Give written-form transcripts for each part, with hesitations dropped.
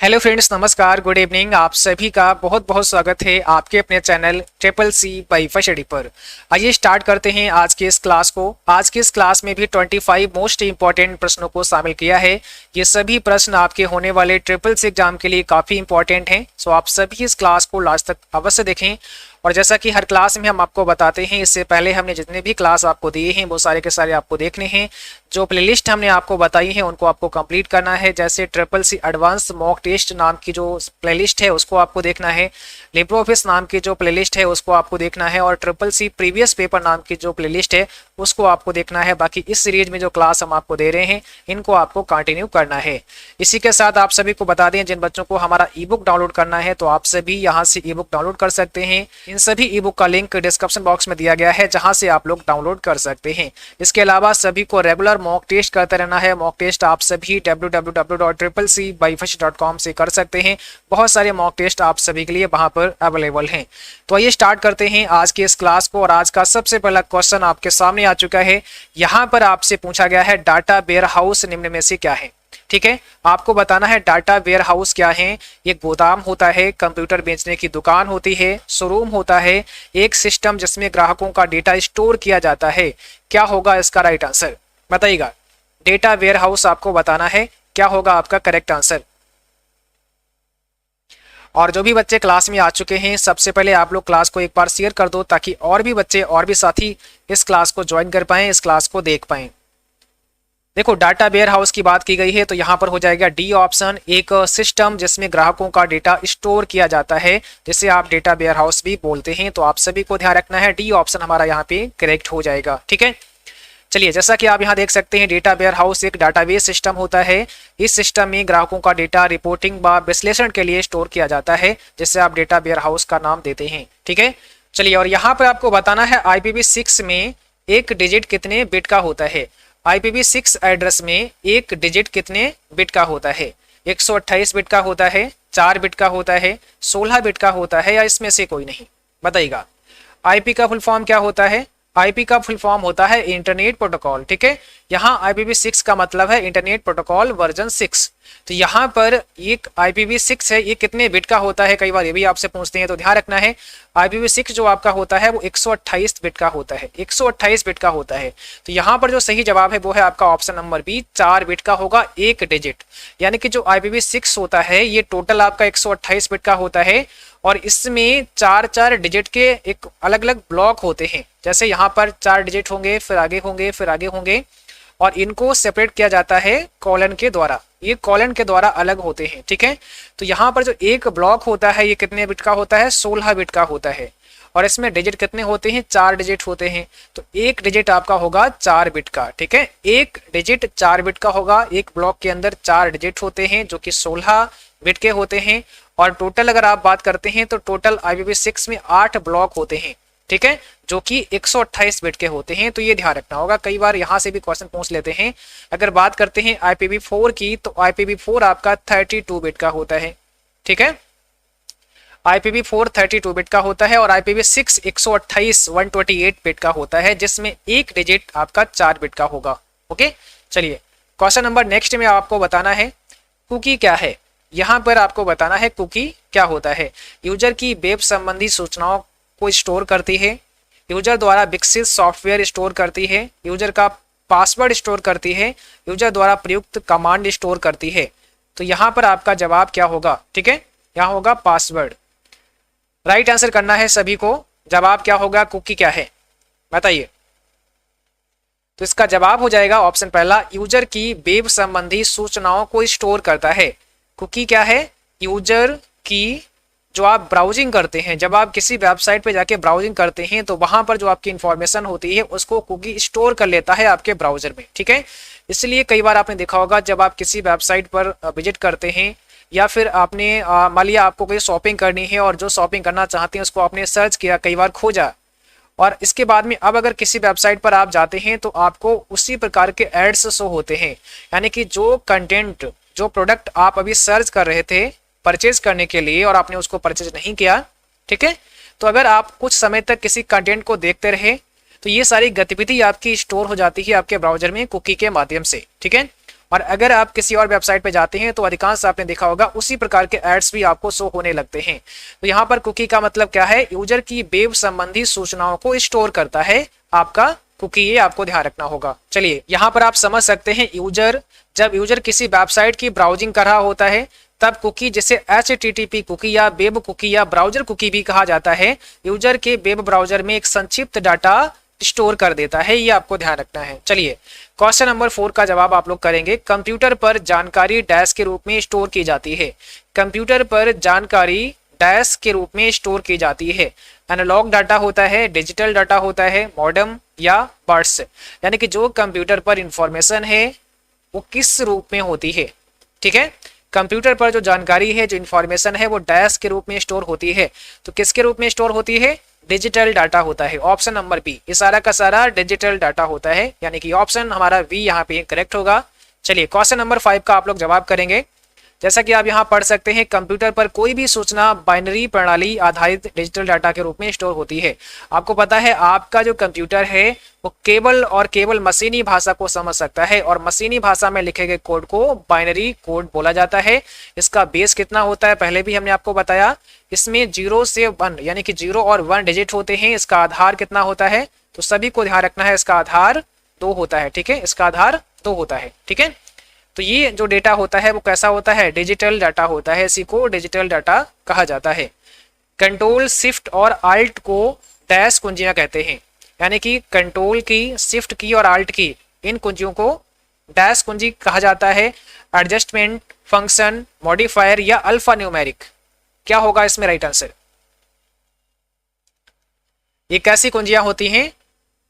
Hello friends, नमस्कार, good evening. आप सभी का बहुत बहुत स्वागत है आपके अपने channel triple C wifi study पर। आइए स्टार्ट करते हैं आज के इस क्लास को। आज के इस क्लास में भी 25 मोस्ट इंपॉर्टेंट प्रश्नों को शामिल किया है। ये सभी प्रश्न आपके होने वाले ट्रिपल सी एग्जाम के लिए काफ़ी इंपॉर्टेंट हैं। सो आप सभी इस क्लास को लास्ट तक अवश्य देखें। और जैसा कि हर क्लास में हम आपको बताते हैं, इससे पहले हमने जितने भी क्लास आपको दिए हैं वो सारे के सारे आपको देखने हैं। जो प्लेलिस्ट हमने आपको बताई है उनको आपको कंप्लीट करना है। जैसे triple C advance mock test नाम की जो प्लेलिस्ट है उसको आपको देखना है, लिब्रे ऑफिस नाम की जो प्लेलिस्ट है उसको आपको देखना है, और ट्रिपल सी प्रीवियस पेपर नाम की जो प्लेलिस्ट है उसको आपको देखना है। बाकी इस सीरीज में जो क्लास हम आपको दे रहे हैं इनको आपको कंटिन्यू करना है। इसी के साथ आप सभी को बता दें, जिन बच्चों को हमारा ई बुक डाउनलोड करना है तो आप सभी यहाँ से ई बुक डाउनलोड कर सकते हैं। इन सभी ई बुक का लिंक डिस्क्रिप्शन बॉक्स में दिया गया है, जहाँ से आप लोग डाउनलोड कर सकते हैं। इसके अलावा सभी को रेगुलर मॉक टेस्ट करते रहना है। मॉक टेस्ट आप सभी www.triplec.com से कर सकते हैं। बहुत सारे मॉक टेस्ट आप सभी के लिए वहां पर अवेलेबल हैं। तो आइए स्टार्ट करते हैं आज के इस क्लास को। और आज का सबसे पहला क्वेश्चन आपके सामने आ चुका है। यहाँ पर आपसे पूछा गया है डाटा वेयर हाउस निम्न में से क्या है। ठीक है, आपको बताना है डाटा वेयर हाउस क्या है। एक गोदाम होता है, कंप्यूटर बेचने की दुकान होती है, शोरूम होता है, एक सिस्टम जिसमें ग्राहकों का डेटा स्टोर किया जाता है। क्या होगा इसका राइट आंसर, बताइएगा। डेटा वेयर हाउस आपको बताना है, क्या होगा आपका करेक्ट आंसर। और जो भी बच्चे क्लास में आ चुके हैं, सबसे पहले आप लोग क्लास को एक बार शेयर कर दो, ताकि और भी बच्चे और भी साथी इस क्लास को ज्वाइन कर पाएं, इस क्लास को देख पाएं। देखो, डाटा वेयर हाउस की बात की गई है तो यहाँ पर हो जाएगा डी ऑप्शन, एक सिस्टम जिसमें ग्राहकों का डेटा स्टोर किया जाता है, जिसे आप डेटा वेयर हाउस भी बोलते हैं। तो आप सभी को ध्यान रखना है, डी ऑप्शन हमारा यहाँ पे करेक्ट हो जाएगा। ठीक है, चलिए, जैसा कि आप यहाँ देख सकते हैं, डेटा वेयर हाउस एक डाटाबेस सिस्टम होता है। इस सिस्टम में ग्राहकों का डेटा रिपोर्टिंग व विश्लेषण के लिए स्टोर किया जाता है, जिससे आप डेटा वेयर हाउस का नाम देते हैं। ठीक है, चलिए, और यहाँ पर आपको बताना है IPv6 में एक डिजिट कितने बिट का होता है। IPv6 एड्रेस में एक डिजिट कितने बिट का होता है। 128 बिट का होता है, 4 बिट का होता है, 16 बिट का होता है, या इसमें से कोई नहीं, बताइएगा। IP का फुल फॉर्म क्या होता है। IP का फुल फॉर्म होता है इंटरनेट प्रोटोकॉल। ठीक है, यहाँ IPv6 का मतलब है इंटरनेट प्रोटोकॉल वर्जन 6। तो यहाँ पर एक IPv6 है, ये कितने बिट का होता है, कई बार ये भी आपसे पूछते हैं, तो ध्यान रखना है। IPv6 जो आपका होता है वो 128 बिट का होता है, 128 बिट का होता है। तो यहाँ पर जो सही जवाब है वो है आपका ऑप्शन नंबर बी, 4 बिट का होगा, एक डिजिट। यानी कि जो IPv6 होता है ये टोटल आपका 128 बिट का होता है, और इसमें 4 डिजिट के एक अलग अलग ब्लॉक होते हैं। जैसे यहाँ पर 4 डिजिट होंगे, फिर आगे होंगे, फिर आगे होंगे, और इनको सेपरेट किया जाता है कॉलन के द्वारा। ये कॉलन के द्वारा अलग होते हैं। ठीक है, तो यहाँ पर जो एक ब्लॉक होता है ये कितने बिट का होता है, 16 बिट का होता है, और इसमें डिजिट कितने होते हैं, 4 डिजिट होते हैं। तो एक डिजिट आपका होगा 4 बिट का। ठीक है, एक डिजिट 4 बिट का होगा। एक ब्लॉक के अंदर 4 डिजिट होते हैं जो कि 16 बिट के होते हैं, और टोटल अगर आप बात करते हैं तो टोटल IPv6 में 8 ब्लॉक होते हैं। ठीक है, जो कि 128 बिट के होते हैं। तो ये ध्यान रखना होगा, कई बार यहाँ से भी क्वेश्चन पूछ लेते हैं। अगर बात करते हैं IPv4 की, तो IPv4 आपका 32 बिट का होता है। ठीक है, IPv4 32 बिट का होता है, और IPv6 128 बिट का होता है, जिसमें एक डिजिट आपका 4 बिट का होगा। ओके, चलिए, क्वेश्चन नंबर नेक्स्ट में आपको बताना है कुकी क्या है। यहाँ पर आपको बताना है कुकी क्या होता है। यूजर की वेब संबंधी सूचनाओं को स्टोर करती है, यूजर द्वारा विकसित सॉफ्टवेयर स्टोर करती है, यूजर का पासवर्ड स्टोर करती है, यूजर द्वारा प्रयुक्त कमांड स्टोर करती है। तो यहाँ पर आपका जवाब क्या होगा। ठीक है, यहाँ होगा पासवर्ड। राइट आंसर करना है सभी को। जवाब क्या होगा, कुकी क्या है, बताइए। तो इसका जवाब हो जाएगा ऑप्शन पहला, यूजर की वेब संबंधी सूचनाओं को स्टोर करता है। कुकी क्या है, यूजर की, जो आप ब्राउजिंग करते हैं, जब आप किसी वेबसाइट पे जाके ब्राउजिंग करते हैं तो वहां पर जो आपकी इंफॉर्मेशन होती है उसको कुकी स्टोर कर लेता है आपके ब्राउजर में। ठीक है, इसलिए कई बार आपने देखा होगा, जब आप किसी वेबसाइट पर विजिट करते हैं, या फिर आपने मान लिया आपको कोई शॉपिंग करनी है, और जो शॉपिंग करना चाहते हैं उसको आपने सर्च किया, कई बार खोजा, और इसके बाद में अब अगर किसी वेबसाइट पर आप जाते हैं तो आपको उसी प्रकार के एड्स शो होते हैं। यानी कि जो कंटेंट, जो प्रोडक्ट आप अभी सर्च कर रहे थे परचेज करने के लिए, और आपने उसको परचेज नहीं किया, ठीक है, तो अगर आप कुछ समय तक किसी कंटेंट को देखते रहे तो ये सारी गतिविधि आपकी स्टोर हो जाती है आपके ब्राउजर में कुकी के माध्यम से। ठीक है, और अगर आप किसी और वेबसाइट पे जाते हैं तो अधिकांश आपने देखा होगा उसी प्रकार के एड्स भी आपको शो होने लगते हैं। तो यहाँ पर कुकी का मतलब क्या है, यूजर की वेब संबंधी सूचनाओं को स्टोर करता है आपका कुकी, ये आपको ध्यान रखना होगा। चलिए यहाँ पर आप समझ सकते हैं जब यूजर किसी वेबसाइट की ब्राउजिंग कर रहा होता है तब कुकी, जिसे HTTP कुकी या वेब कुकी या ब्राउजर कुकी भी कहा जाता है, यूजर के वेब ब्राउजर में एक संक्षिप्त डाटा स्टोर कर देता है, ये आपको ध्यान रखना है। चलिए क्वेश्चन नंबर 4 का जवाब आप लोग करेंगे। कंप्यूटर पर जानकारी डैश के रूप में स्टोर की जाती है। कंप्यूटर पर जानकारी डैश के रूप में स्टोर की जाती है। एनालॉग डाटा होता है, डिजिटल डाटा होता है, मॉडेम या बर्ड्स, यानी कि जो कंप्यूटर पर इंफॉर्मेशन है वो किस रूप में होती है। ठीक है, कंप्यूटर पर जो जानकारी है, जो इंफॉर्मेशन है, वो डैश के रूप में स्टोर होती है। तो किसके रूप में स्टोर होती है? डिजिटल डाटा होता है। ऑप्शन नंबर बी, ये सारा का सारा डिजिटल डाटा होता है, यानी कि ऑप्शन हमारा बी यहाँ पे करेक्ट होगा। चलिए क्वेश्चन नंबर 5 का आप लोग जवाब करेंगे। जैसा कि आप यहाँ पढ़ सकते हैं, कंप्यूटर पर कोई भी सूचना बाइनरी प्रणाली आधारित डिजिटल डाटा के रूप में स्टोर होती है। आपको पता है आपका जो कंप्यूटर है वो केवल मशीनी भाषा को समझ सकता है, और मशीनी भाषा में लिखे गए कोड को बाइनरी कोड बोला जाता है। इसका बेस कितना होता है पहले भी हमने आपको बताया, इसमें 0 से 1 यानी कि 0 और 1 डिजिट होते हैं। इसका आधार कितना होता है, तो सभी को ध्यान रखना है, इसका आधार 2 होता है। ठीक है, इसका आधार 2 होता है। ठीक है, तो ये जो डेटा होता है वो कैसा होता है? डिजिटल डाटा होता है, इसी को डिजिटल डाटा कहा जाता है। कंट्रोल, शिफ्ट और आल्ट को डैश कुंजियां कहते हैं, यानी कि कंट्रोल की, शिफ्ट की और आल्ट की, इन कुंजियों को डैश कुंजी कहा जाता है। एडजस्टमेंट फंक्शन, मॉडिफायर या अल्फा न्यूमेरिक, क्या होगा इसमें राइट आंसर? ये कैसी कुंजियां होती हैं?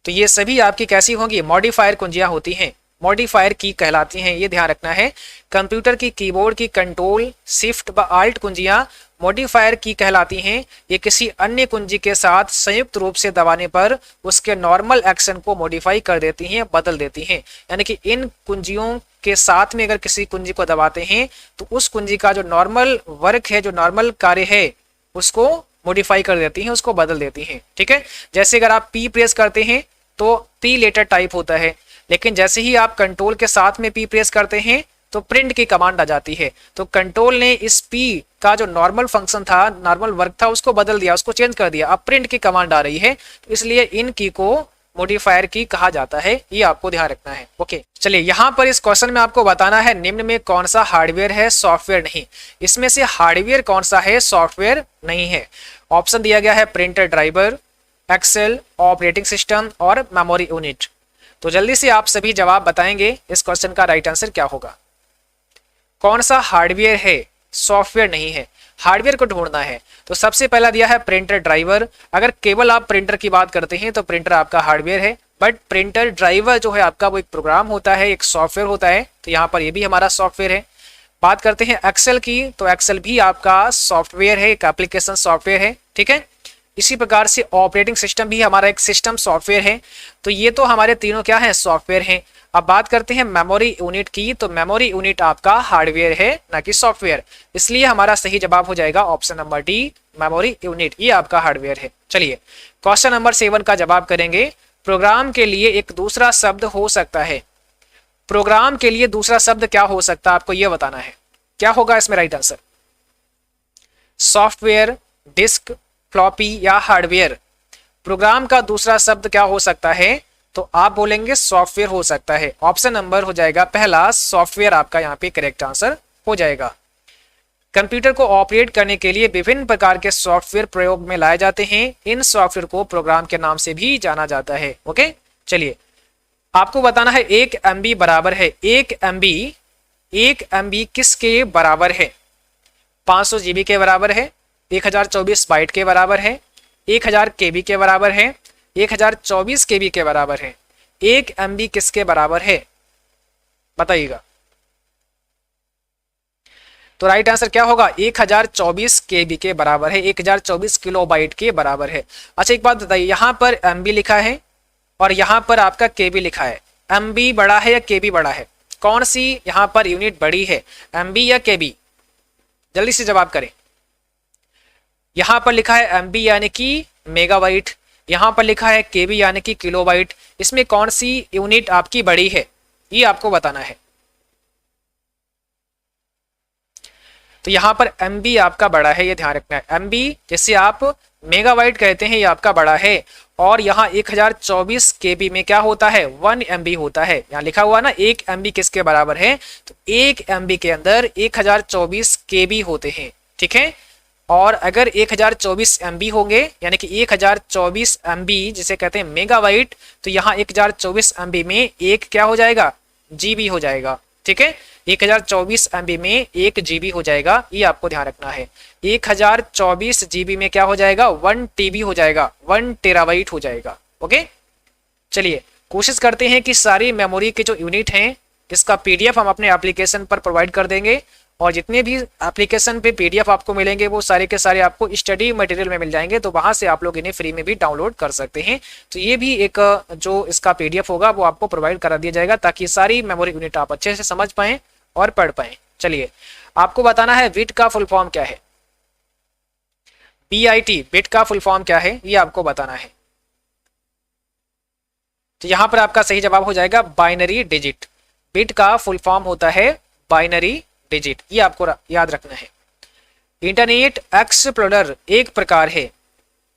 तो ये सभी आपकी कैसी होंगी? मॉडिफायर कुंजियां होती हैं, मॉडिफायर की कहलाती हैं, ये ध्यान रखना है। कंप्यूटर की कीबोर्ड की कंट्रोल, शिफ्ट व आल्ट कुंजियां मॉडिफायर की कहलाती हैं। ये किसी अन्य कुंजी के साथ संयुक्त रूप से दबाने पर उसके नॉर्मल एक्शन को मॉडिफाई कर देती हैं, बदल देती हैं। यानी कि इन कुंजियों के साथ में अगर किसी कुंजी को दबाते हैं तो उस कुंजी का जो नॉर्मल वर्क है, जो नॉर्मल कार्य है, उसको मॉडिफाई कर देती हैं, उसको बदल देती हैं। ठीक है, जैसे अगर आप पी प्रेस करते हैं तो पी लेटर टाइप होता है, लेकिन जैसे ही आप कंट्रोल के साथ में पी प्रेस करते हैं तो प्रिंट की कमांड आ जाती है। तो कंट्रोल ने इस पी का जो नॉर्मल फंक्शन था, नॉर्मल वर्क था, उसको बदल दिया, उसको चेंज कर दिया, अब प्रिंट की कमांड आ रही है, तो इसलिए इन की को मॉडिफायर की कहा जाता है, ये आपको ध्यान रखना है। ओके, चलिए यहाँ पर इस क्वेश्चन में आपको बताना है निम्न में कौन सा हार्डवेयर है, सॉफ्टवेयर नहीं। इसमें से हार्डवेयर कौन सा है, सॉफ्टवेयर नहीं है। ऑप्शन दिया गया है printer driver, Excel, operating system और मेमोरी यूनिट। तो जल्दी से आप सभी जवाब बताएंगे, इस क्वेश्चन का राइट आंसर क्या होगा? कौन सा हार्डवेयर है, सॉफ्टवेयर नहीं है। हार्डवेयर को ढूंढना है, तो सबसे पहला दिया है प्रिंटर ड्राइवर। अगर केवल आप प्रिंटर की बात करते हैं तो प्रिंटर आपका हार्डवेयर है, बट प्रिंटर ड्राइवर जो है आपका वो एक प्रोग्राम होता है, एक सॉफ्टवेयर होता है, तो यहाँ पर ये भी हमारा सॉफ्टवेयर है। बात करते हैं एक्सेल की, तो एक्सेल भी आपका सॉफ्टवेयर है, एक एप्लीकेशन सॉफ्टवेयर है। ठीक है, इसी प्रकार से ऑपरेटिंग सिस्टम भी हमारा एक सिस्टम सॉफ्टवेयर है। तो ये तो हमारे तीनों क्या है, सॉफ्टवेयर हैं। अब बात करते हैं मेमोरी यूनिट की, तो मेमोरी यूनिट आपका हार्डवेयर है, ना कि सॉफ्टवेयर, इसलिए हमारा सही जवाब हो जाएगा option number D, memory unit, ये आपका हार्डवेयर है। चलिए क्वेश्चन नंबर 7 का जवाब करेंगे। प्रोग्राम के लिए एक दूसरा शब्द हो सकता है। प्रोग्राम के लिए दूसरा शब्द क्या हो सकता है, आपको यह बताना है। क्या होगा इसमें right answer? Software, disk, floppy या हार्डवेयर। प्रोग्राम का दूसरा शब्द क्या हो सकता है, तो आप बोलेंगे सॉफ्टवेयर हो सकता है। ऑप्शन नंबर हो जाएगा पहला, सॉफ्टवेयर आपका यहाँ पे करेक्ट आंसर हो जाएगा। कंप्यूटर को ऑपरेट करने के लिए विभिन्न प्रकार के सॉफ्टवेयर प्रयोग में लाए जाते हैं। इन सॉफ्टवेयर को प्रोग्राम के नाम से भी जाना जाता है। ओके, चलिए आपको बताना है 1 MB बराबर है, 1 MB किसके बराबर है? 500 GB के बराबर है, 1024 बाइट के बराबर है, 1000 KB के बराबर है, 1024 KB के बराबर है। 1 MB किसके बराबर है, बताइएगा। तो राइट आंसर क्या होगा? 1024 KB के बराबर है, 1024 किलोबाइट के बराबर है। अच्छा एक बात बताइए, यहाँ पर MB लिखा है और यहाँ पर आपका KB लिखा है, MB बड़ा है या KB बड़ा है? कौन सी यहाँ पर यूनिट बड़ी है, MB या KB? जल्दी से जवाब करें। यहाँ पर लिखा है MB यानी कि मेगाबाइट, यहाँ पर लिखा है KB यानी कि किलोबाइट। इसमें कौन सी यूनिट आपकी बड़ी है, ये आपको बताना है। तो यहाँ पर MB आपका बड़ा है, ये ध्यान रखना है। MB जैसे आप मेगाबाइट कहते हैं, ये आपका बड़ा है। और यहाँ 1024 KB में क्या होता है, 1 MB होता है। यहाँ लिखा हुआ ना 1 MB किसके बराबर है, तो 1 MB के अंदर 1024 KB होते हैं, ठीक है। और अगर 1024 MB होंगे, यानी कि 1024 MB जिसे कहते हैं मेगाबाइट, तो यहाँ 1024 MB में एक क्या हो जाएगा, GB हो जाएगा, ठीक है। 1024 MB में 1 GB हो जाएगा, ये आपको ध्यान रखना है। 1024 GB में क्या हो जाएगा, 1 TB हो जाएगा, 1 टेराबाइट हो जाएगा। ओके, चलिए कोशिश करते हैं कि सारी मेमोरी के जो यूनिट हैं इसका PDF हम अपने एप्लीकेशन पर प्रोवाइड कर देंगे। और जितने भी एप्लीकेशन पे PDF आपको मिलेंगे वो सारे के सारे आपको स्टडी मटेरियल में मिल जाएंगे, तो वहां से आप लोग इन्हें फ्री में भी डाउनलोड कर सकते हैं। तो ये भी एक जो इसका PDF होगा वो आपको प्रोवाइड करा दिया जाएगा, ताकि सारी मेमोरी यूनिट आप अच्छे से समझ पाएं और पढ़ पाएं। चलिए आपको बताना है बिट का फुल फॉर्म क्या है। BIT बिट का फुल फॉर्म क्या है, ये आपको बताना है। तो यहां पर आपका सही जवाब हो जाएगा बाइनरी डिजिट। बिट का फुल फॉर्म होता है बाइनरी डिजिट, ये आपको याद रखना है। इंटरनेट एक्सप्लोरर एक प्रकार है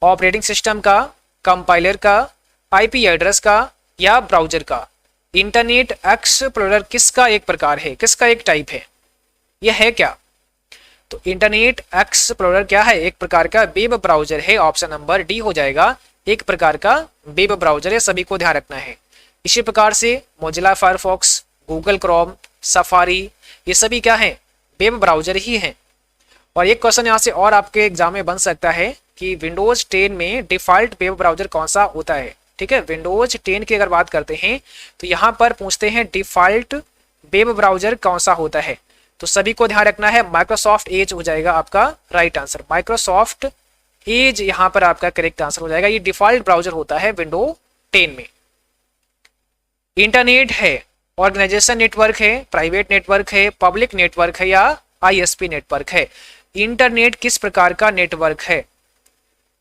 ऑपरेटिंग सिस्टम का, कंपाइलर का, IP एड्रेस का या ब्राउजर का। इंटरनेट एक्सप्लोरर किसका एक प्रकार है, किसका एक टाइप है, यह है क्या? तो इंटरनेट एक्सप्लोरर क्या है, एक प्रकार का वेब ब्राउजर है। ऑप्शन नंबर डी हो जाएगा, एक प्रकार का वेब ब्राउजर है, सभी को ध्यान रखना है। इसी प्रकार से Mozilla Firefox, Google Chrome, safari, ये सभी क्या है, वेब ब्राउजर ही हैं। और एक क्वेश्चन यहाँ से और आपके एग्जाम में बन सकता है कि विंडोज 10 में डिफॉल्ट वेब ब्राउजर कौन सा होता है, ठीक है। विंडोज 10 की अगर बात करते हैं तो यहाँ पर पूछते हैं डिफॉल्ट वेब ब्राउजर कौन सा होता है। तो सभी को ध्यान रखना है, माइक्रोसॉफ्ट एज हो जाएगा आपका राइट आंसर। माइक्रोसॉफ्ट एज यहाँ पर आपका करेक्ट आंसर हो जाएगा, ये डिफॉल्ट ब्राउजर होता है विंडो 10 में। इंटरनेट है ऑर्गेनाइजेशन नेटवर्क है, प्राइवेट नेटवर्क है, पब्लिक नेटवर्क है या ISP नेटवर्क है। इंटरनेट किस प्रकार का नेटवर्क है?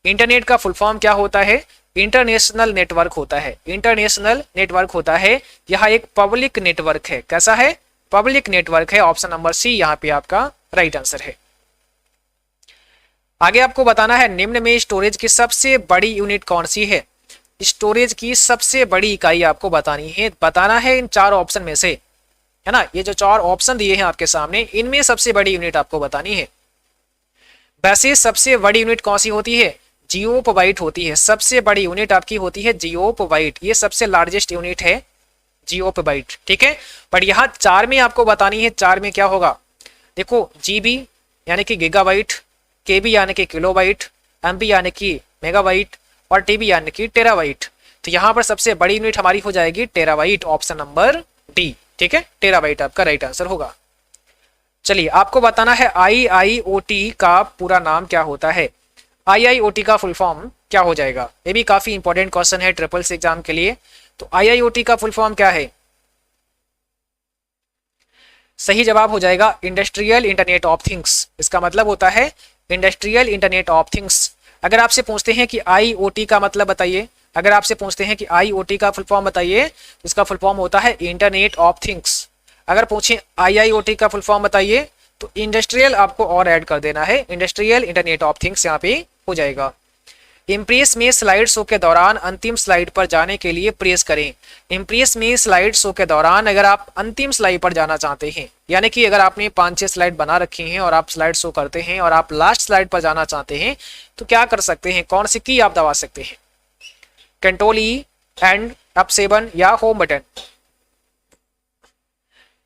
इंटरनेट का फुल फॉर्म क्या होता है? इंटरनेशनल नेटवर्क होता है। इंटरनेशनल नेटवर्क होता है, यह एक पब्लिक नेटवर्क है। कैसा है? पब्लिक नेटवर्क है। ऑप्शन नंबर सी यहाँ पे आपका राइट आंसर है। आगे आपको बताना है निम्न में स्टोरेज की सबसे बड़ी यूनिट कौन सी है। स्टोरेज की सबसे बड़ी इकाई आपको बताना है इन 4 ऑप्शन में से, है ना। ये जो 4 ऑप्शन दिए हैं आपके सामने, इनमें सबसे बड़ी यूनिट आपको बतानी है। वैसे सबसे बड़ी यूनिट कौन सी होती है? जियोबाइट होती है। सबसे बड़ी यूनिट आपकी होती है जियोबाइट, ये सबसे लार्जेस्ट यूनिट है जियोबाइट, ठीक है। पर यहाँ 4 में आपको बतानी है, 4 में क्या होगा देखो, GB यानी कि गीगाबाइट, KB यानी कि किलोबाइट, MB यानी कि मेगाबाइट और TB यानी कि टेराबाइट। तो यहाँ पर सबसे बड़ी यूनिट हमारी हो जाएगी टेराबाइट, ऑप्शन नंबर डी, ठीक है। टेराबाइट आपका राइट आंसर होगा। चलिए आपको बताना है IIoT का पूरा नाम क्या होता है। IIoT का फुल फॉर्म क्या हो जाएगा? ये भी काफी इंपॉर्टेंट क्वेश्चन है ट्रिपल सी एग्जाम के लिए। तो IIoT का फुल फॉर्म क्या है? सही जवाब हो जाएगा इंडस्ट्रियल इंटरनेट ऑफ थिंग्स। इसका मतलब होता है इंडस्ट्रियल इंटरनेट ऑफ थिंग्स। अगर आपसे पूछते हैं कि IoT का मतलब बताइए, अगर आपसे पूछते हैं कि IoT का फुल फॉर्म बताइए, तो इसका फुल फॉर्म होता है इंटरनेट ऑफ थिंग्स। अगर पूछें IIoT का फुल फॉर्म बताइए, तो इंडस्ट्रियल आपको और ऐड कर देना है, इंडस्ट्रियल इंटरनेट ऑफ थिंग्स यहाँ पे हो जाएगा। इम्प्रेस में स्लाइड शो के दौरान अंतिम स्लाइड पर जाने के लिए प्रेस करें। इम्प्रेस में स्लाइड शो के दौरान अगर आप अंतिम स्लाइड पर जाना चाहते हैं, यानी कि अगर आपने 5-6 स्लाइड बना रखी हैं और आप स्लाइड शो करते हैं और आप लास्ट स्लाइड पर जाना चाहते हैं, तो क्या कर सकते हैं, कौन सी की आप दबा सकते हैं? कंट्रोल E एंड F7 या होम बटन।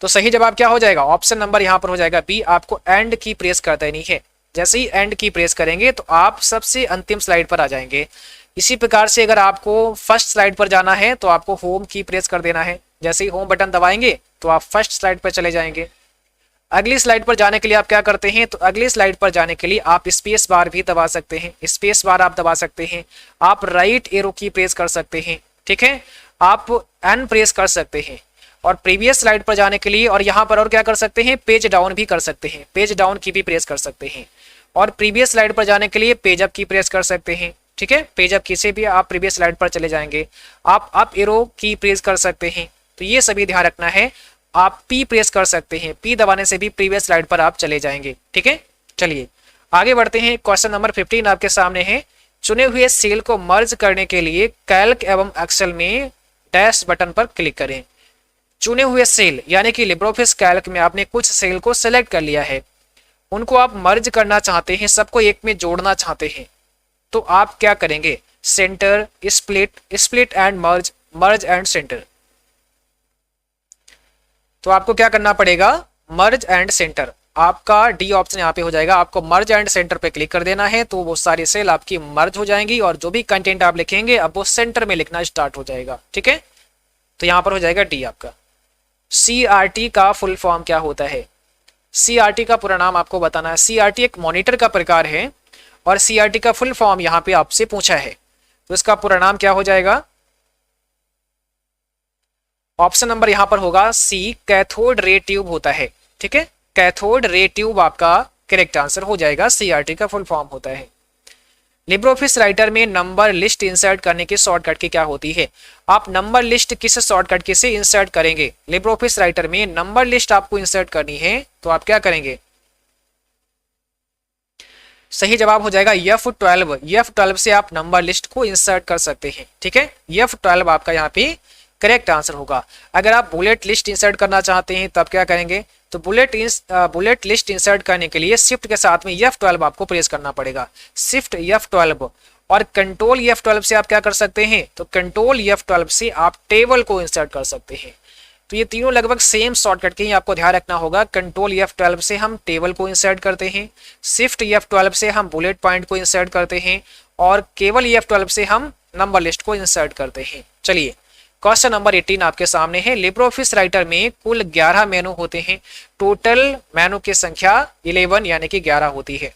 तो सही जवाब क्या हो जाएगा? ऑप्शन नंबर यहाँ पर हो जाएगा बी, आपको एंड की प्रेस कर देनी है। जैसे ही एंड की प्रेस करेंगे तो आप सबसे अंतिम स्लाइड पर आ जाएंगे। इसी प्रकार से अगर आपको फर्स्ट स्लाइड पर जाना है तो आपको होम की प्रेस कर देना है। जैसे ही होम बटन दबाएंगे तो आप फर्स्ट स्लाइड पर चले जाएंगे। अगली स्लाइड पर जाने के लिए आप क्या करते हैं, तो अगली स्लाइड पर जाने के लिए आप स्पेस बार भी दबा सकते हैं, स्पेस बार आप दबा सकते हैं, आप राइट एरो की प्रेस कर सकते हैं, ठीक है, आप एन प्रेस कर सकते हैं। और प्रीवियस स्लाइड पर जाने के लिए और यहाँ पर और क्या कर सकते हैं, पेज डाउन भी कर सकते हैं, पेज डाउन की भी प्रेस कर सकते हैं। और प्रीवियस स्लाइड पर जाने के लिए पेज अप की प्रेस कर सकते हैं, ठीक है, पेज अप की से भी आप प्रीवियस स्लाइड पर चले जाएंगे। आप अप एरो की प्रेस कर सकते हैं। तो ये सभी ध्यान रखना है। आप P प्रेस कर सकते हैं, P दबाने से भी प्रीवियस स्लाइड पर आप चले जाएंगे। ठीक है, चलिए आगे बढ़ते हैं। क्वेश्चन नंबर 15 आपके सामने है। चुने हुए सेल को मर्ज करने के लिए कैल्क एवं एक्सेल में डैश बटन पर क्लिक करें। चुने हुए सेल यानी कि लिब्रियोफिस कैल्क में आपने कुछ सेल को सिलेक्ट कर लिया है, उनको आप मर्ज करना चाहते हैं, सबको एक में जोड़ना चाहते हैं, तो आप क्या करेंगे? Centre, split, split and merge, merge and centre. तो आपको क्या करना पड़ेगा? मर्ज एंड सेंटर। आपका डी ऑप्शन यहाँ पे हो जाएगा। आपको मर्ज एंड सेंटर पे क्लिक कर देना है, तो वो सारी सेल आपकी मर्ज हो जाएंगी और जो भी कंटेंट आप लिखेंगे अब वो सेंटर में लिखना स्टार्ट हो जाएगा। ठीक है, तो यहाँ पर हो जाएगा डी आपका। CRT का फुल फॉर्म क्या होता है? CRT का पूरा नाम आपको बताना है। CRT एक मॉनिटर का प्रकार है और CRT का फुल फॉर्म यहाँ पे आपसे पूछा है, तो इसका पूरा नाम क्या हो जाएगा? ऑप्शन नंबर यहाँ पर होगा C, कैथोड रे ट्यूब होता है। ठीक है, कैथोड रे ट्यूब आपका करेक्ट आंसर हो जाएगा। CRT का फुल फॉर्म होता है। लिब्रियोफिस राइटर में नंबर लिस्ट इंसर्ट करने की शॉर्टकट की क्या होती है? आप नंबर लिस्ट किस शॉर्टकट के से इंसर्ट करेंगे? लिब्रियोफिस राइटर में नंबर लिस्ट आपको इंसर्ट करनी है, तो आप क्या करेंगे? सही जवाब हो जाएगा F12। F12 से आप नंबर लिस्ट को इंसर्ट कर सकते हैं। ठीक है, F12 आपका यहाँ पे करेक्ट आंसर होगा। अगर आप बुलेट लिस्ट इंसर्ट करना चाहते हैं तब क्या करेंगे? तो बुलेट लिस्ट इंसर्ट करने के लिए शिफ्ट के साथ में F12 आपको प्रेस करना पड़ेगा। शिफ्ट F12 और कंट्रोल F12 से आप क्या कर सकते हैं? तो कंट्रोल F12 से आप टेबल को इंसर्ट कर सकते हैं। तो ये तीनों लगभग सेम शॉर्टकट के ही आपको ध्यान रखना होगा। कंट्रोल F12 से हम टेबल को इंसर्ट करते हैं, शिफ्ट F12 से हम बुलेट पॉइंट को इंसर्ट करते हैं और केवल F12 से हम नंबर लिस्ट को इंसर्ट करते हैं। चलिए क्वेश्चन नंबर 18 आपके सामने है। लिब्रियोफिस राइटर में कुल 11 मेनू होते हैं, टोटल मेनू की संख्या 11 यानी कि 11 होती है।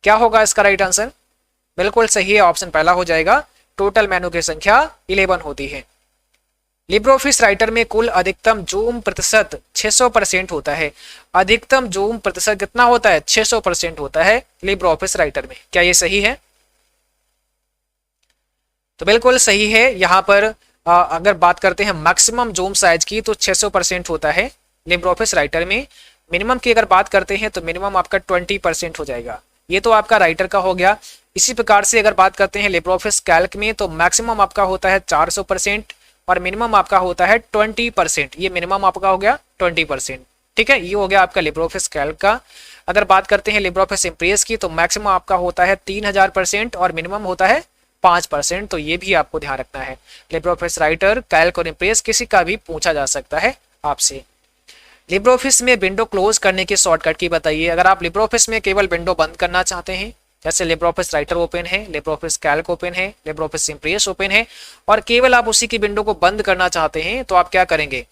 क्या होगा इसका राइट आंसर? बिल्कुल सही है, ऑप्शन पहला हो जाएगा। टोटल मेनू की संख्या 11 होती है। लिब्रियोफिस राइटर में कुल अधिकतम जूम प्रतिशत 600% होता है। अधिकतम जूम प्रतिशत कितना होता है? 600% होता है लिब्रियोफिस राइटर में। क्या ये सही है? तो बिल्कुल सही है। यहाँ पर अगर बात करते हैं मैक्सिमम जूम साइज की तो 600% होता है लिब्रियोफिस राइटर में। मिनिमम की अगर बात करते हैं तो मिनिमम आपका 20% हो जाएगा। ये तो आपका राइटर का हो गया। इसी प्रकार से अगर बात करते हैं लिब्रियोफिस कैल्क में तो मैक्सिमम आपका होता है 400% और मिनिमम आपका होता है 20%। ये मिनिमम आपका हो गया 20%। ठीक है, ये हो गया आपका लिब्रियोफिस कैल्क का। अगर बात करते हैं लिब्रियोफिस इम्प्रेस की तो मैक्सिमम आपका होता है 3000% और मिनिमम होता है 5%। तो ये भी आपको ध्यान रखना है। लिब्रियोफिस राइटर, कैल्क और इम्प्रेस किसी का भी पूछा जा सकता है आपसे। लिब्रियोफिस में विंडो क्लोज करने की शॉर्टकट की बताइए। अगर आप लिब्रियोफिस में केवल विंडो बंद करना चाहते हैं, जैसे लिब्रियोफिस राइटर ओपन है, लिब्रियोफिस कैल्क ओपन है, लिब्रियोफिस इम्प्रेस ओपन है और केवल आप उसी की विंडो को बंद करना चाहते हैं, तो आप क्या करेंगे?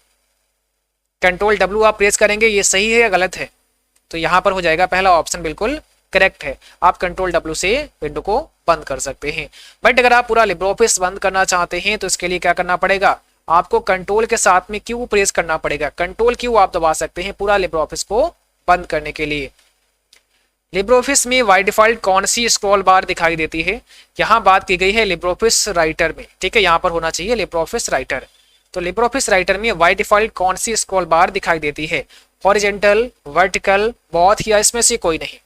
कंट्रोल W आप प्रेस करेंगे। ये सही है या गलत है? तो यहाँ पर हो जाएगा पहला ऑप्शन बिल्कुल करेक्ट है। आप कंट्रोल W से विंडो को बंद कर सकते हैं। बट अगर आप पूरा लिब्रियोफिस बंद करना चाहते हैं तो इसके लिए क्या करना पड़ेगा? आपको कंट्रोल के साथ में Q प्रेस करना पड़ेगा। कंट्रोल Q आप दबा सकते हैं पूरा लिब्रियोफिस को बंद करने के लिए। लिब्रियोफिस में बाय डिफॉल्ट कौन सी स्क्रॉल बार दिखाई देती है? यहाँ बात की गई है लिब्रियोफिस राइटर में। ठीक है, यहाँ पर होना चाहिए लिब्रियोफिस राइटर। तो लिब्रियोफिस राइटर में बाय डिफॉल्ट कौन सी स्क्रॉल बार दिखाई देती है? हॉरिजॉन्टल, वर्टिकल, बोथ या इसमें से कोई नहीं?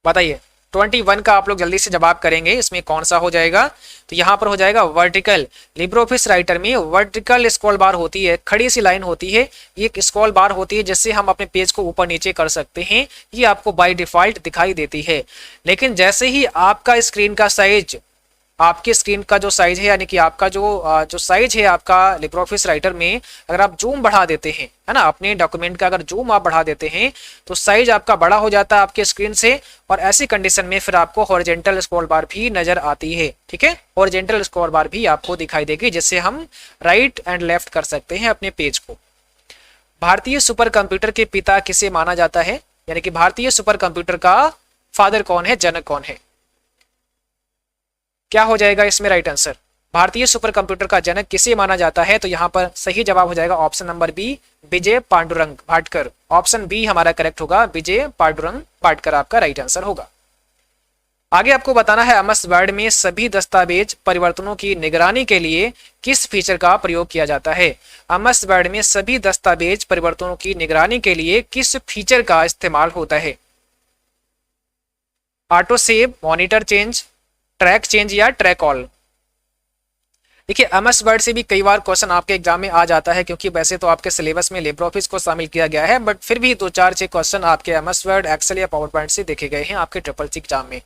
बताइए। 21 का आप लोग जल्दी से जवाब करेंगे, इसमें कौन सा हो जाएगा? तो यहाँ पर हो जाएगा वर्टिकल। लिब्रियोफिस राइटर में वर्टिकल स्क्रॉल बार होती है, खड़ी सी लाइन होती है, एक स्क्रॉल बार होती है जिससे हम अपने पेज को ऊपर नीचे कर सकते हैं। ये आपको बाय डिफॉल्ट दिखाई देती है। लेकिन जैसे ही आपका स्क्रीन का साइज, आपके स्क्रीन का जो साइज है, यानी कि आपका जो साइज है आपका लिब्रियोफिस राइटर में, अगर आप जूम बढ़ा देते हैं, है ना, अपने डॉक्यूमेंट का अगर जूम आप बढ़ा देते हैं तो साइज आपका बड़ा हो जाता है आपके स्क्रीन से और ऐसी कंडीशन में फिर आपको हॉरिजॉन्टल स्क्रॉल बार भी नजर आती है। ठीक है, हॉरिजॉन्टल स्क्रॉल बार भी आपको दिखाई देगी जिससे हम राइट एंड लेफ्ट कर सकते हैं अपने पेज को। भारतीय सुपर कंप्यूटर के पिता किसे माना जाता है? यानी कि भारतीय सुपर कंप्यूटर का फादर कौन है, जनक कौन है? क्या हो जाएगा इसमें राइट आंसर? भारतीय सुपर कंप्यूटर का जनक किसे माना जाता है? तो यहाँ पर सही जवाब हो जाएगा ऑप्शन नंबर बी, विजय पांडुरंग भाटकर। ऑप्शन बी हमारा करेक्ट होगा, विजय पांडुरंग भाटकर आपका राइट आंसर होगा। आगे आपको बताना है एमएस वर्ड में सभी दस्तावेज परिवर्तनों की निगरानी के लिए किस फीचर का प्रयोग किया जाता है। एमएस वर्ड में सभी दस्तावेज परिवर्तनों की निगरानी के लिए किस फीचर का इस्तेमाल होता है। Auto save, monitor change, track change या ट्रैक ऑल। देखिए एमएस वर्ड से भी कई बार क्वेश्चन आपके एग्जाम में आ जाता है, क्योंकि वैसे तो आपके सिलेबस में लिब्रे ऑफिस को शामिल किया गया है, बट फिर भी 2-4-6 क्वेश्चन आपके एमएस वर्ड, एक्सेल या पावर पॉइंट से देखे गए हैं आपके ट्रिपल सी एग्जाम में।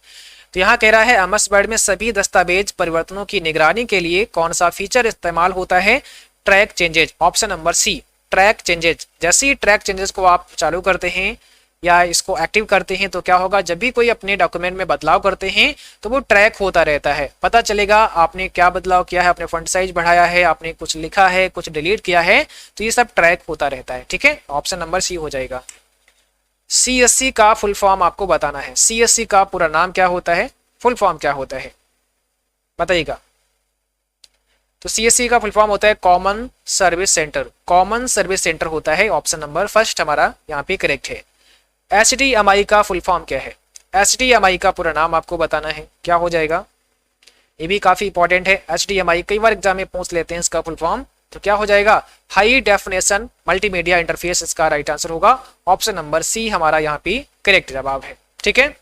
तो यहाँ कह रहा है एमएस वर्ड में सभी दस्तावेज परिवर्तनों की निगरानी के लिए कौन सा फीचर इस्तेमाल होता है। Track changes, option number C, track changes. जैसे ही ट्रैक चेंजेस को आप चालू करते हैं या इसको एक्टिव करते हैं तो क्या होगा, जब भी कोई अपने डॉक्यूमेंट में बदलाव करते हैं तो वो ट्रैक होता रहता है, पता चलेगा आपने क्या बदलाव किया है, आपने फॉन्ट साइज बढ़ाया है, आपने कुछ लिखा है, कुछ डिलीट किया है, तो ये सब ट्रैक होता रहता है। ठीक है, ऑप्शन नंबर सी हो जाएगा। सीएससी का फुल फॉर्म आपको बताना है। सीएससी का पूरा नाम क्या होता है, फुल फॉर्म क्या होता है, बताइएगा। तो सीएससी का फुल फॉर्म होता है common service centre. Common service centre होता है, ऑप्शन नंबर फर्स्ट हमारा यहाँ पे करेक्ट है। HDMI का फुल फॉर्म क्या है। HDMI का पूरा नाम आपको बताना है, क्या हो जाएगा। ये भी काफी इंपॉर्टेंट है। HDMI कई बार एग्जाम में पूछ लेते हैं इसका फुल फॉर्म, तो क्या हो जाएगा, हाई डेफिनेशन मल्टीमीडिया इंटरफेस। इसका राइट आंसर होगा ऑप्शन नंबर सी हमारा यहाँ पे करेक्ट जवाब है। ठीक है,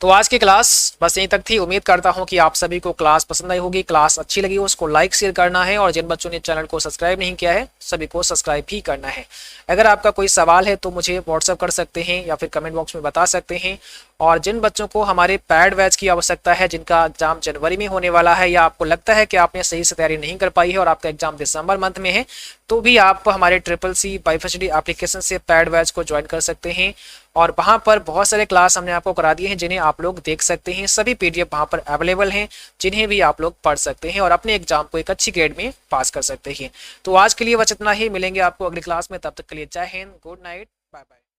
तो आज की क्लास बस यहीं तक थी। उम्मीद करता हूं कि आप सभी को क्लास पसंद आई होगी, क्लास अच्छी लगी हो, उसको लाइक शेयर करना है, और जिन बच्चों ने चैनल को सब्सक्राइब नहीं किया है सभी को सब्सक्राइब भी करना है। अगर आपका कोई सवाल है तो मुझे व्हाट्सअप कर सकते हैं या फिर कमेंट बॉक्स में बता सकते हैं। और जिन बच्चों को हमारे पैड बैच की आवश्यकता है, जिनका एग्जाम जनवरी में होने वाला है, या आपको लगता है कि आपने सही से तैयारी नहीं कर पाई है और आपका एग्जाम दिसंबर मंथ में है, तो भी आप हमारे ट्रिपल सी बाइफर्सिटी एप्लीकेशन से पैड बैच को ज्वाइन कर सकते हैं। और वहां पर बहुत सारे क्लास हमने आपको करा दिए हैं जिन्हें आप लोग देख सकते हैं। सभी पीडीएफ वहां पर अवेलेबल हैं, जिन्हें भी आप लोग पढ़ सकते हैं और अपने एग्जाम को एक अच्छी ग्रेड में पास कर सकते हैं। तो आज के लिए बस इतना ही, मिलेंगे आपको अगली क्लास में, तब तक के लिए जय हिंद, गुड नाइट, बाय बाय।